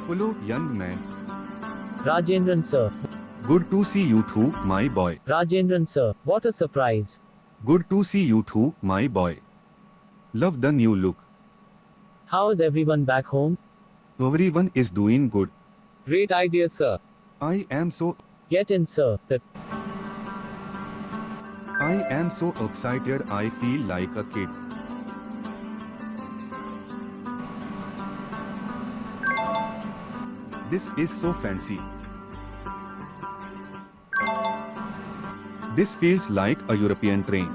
Hello, young man. Rajendran sir. Good to see you too, my boy. Rajendran sir, what a surprise. Good to see you too, my boy. Love the new look. How is everyone back home? Everyone is doing good. Great idea, sir. I am so Get in, sir. excited I feel like a kid. This is so fancy. This feels like a European train.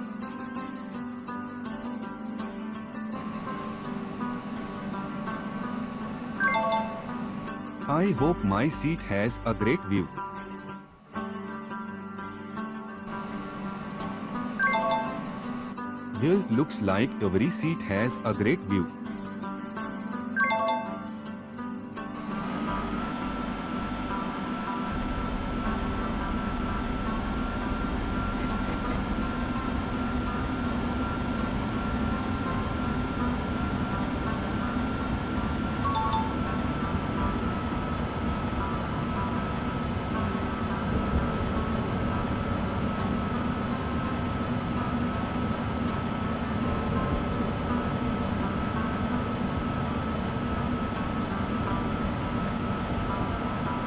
I hope my seat has a great view. Well, looks like every seat has a great view.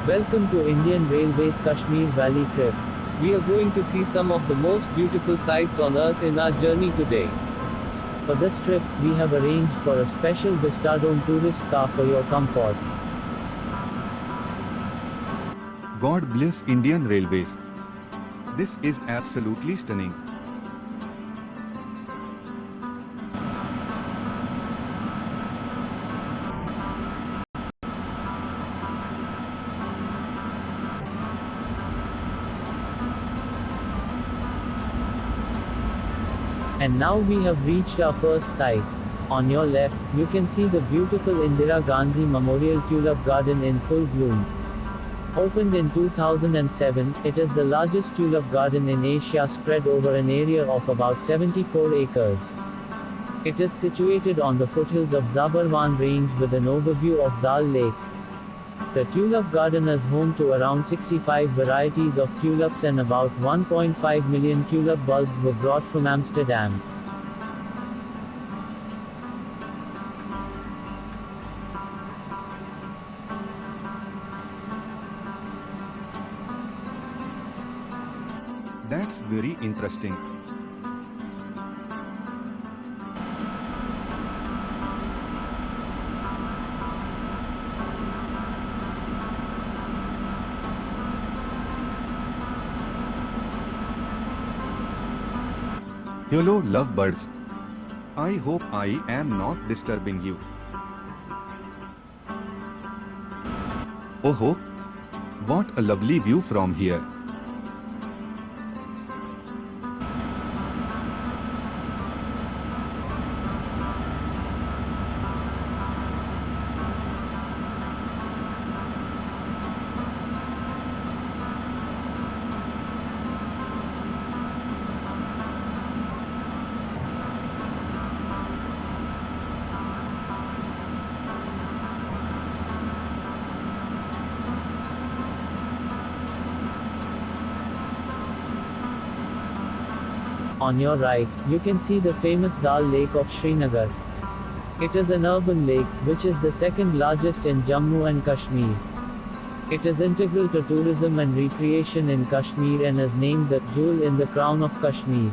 Welcome to Indian Railways Kashmir Valley trip. We are going to see some of the most beautiful sights on earth in our journey today. For this trip, we have arranged for a special Vistadome tourist car for your comfort. God bless Indian Railways. This is absolutely stunning. And now we have reached our first site. On your left, you can see the beautiful Indira Gandhi Memorial Tulip Garden in full bloom. Opened in 2007, it is the largest tulip garden in Asia, spread over an area of about 74 acres. It is situated on the foothills of Zabarwan range with an overview of Dal Lake. The tulip garden is home to around 65 varieties of tulips, and about 1.5 million tulip bulbs were brought from Amsterdam. That's very interesting. Hello, lovebirds. I hope I am not disturbing you. Oh, what a lovely view from here. On your right, you can see the famous Dal Lake of Srinagar. It is an urban lake, which is the second largest in Jammu and Kashmir. It is integral to tourism and recreation in Kashmir and is named the jewel in the crown of Kashmir.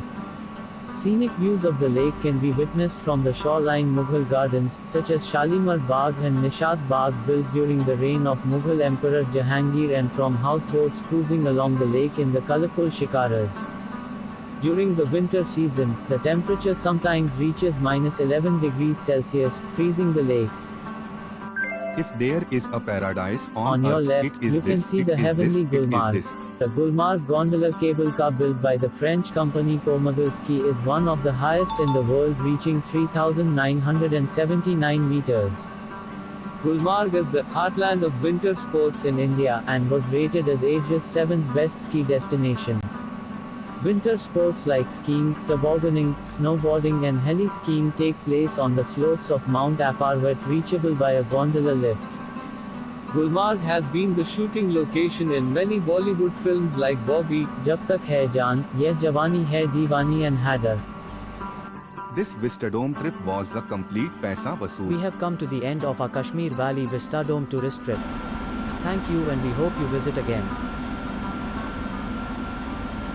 Scenic views of the lake can be witnessed from the shoreline Mughal gardens, such as Shalimar Bagh and Nishad Bagh, built during the reign of Mughal Emperor Jahangir, and from houseboats cruising along the lake in the colorful shikaras. During the winter season, the temperature sometimes reaches -11 degrees Celsius, freezing the lake. If there is a paradise On your earth, left, it is you can this, see it the is heavenly this, it is Gulmarg. this. The Gulmarg gondola cable car, built by the French company Pomogalski, is one of the highest in the world, reaching 3,979 meters. Gulmarg is the heartland of winter sports in India, and was rated as Asia's 7th best ski destination. Winter sports like skiing, tobogganing, snowboarding and heli-skiing take place on the slopes of Mount Afarwet, reachable by a gondola lift. Gulmarg has been the shooting location in many Bollywood films like Bobby, Jab Tak Hai Jaan, Yeh Jawani Hai Deewani and Hadar. This Vistadome trip was a complete paisa vasool. We have come to the end of our Kashmir Valley Vistadome tourist trip. Thank you and we hope you visit again.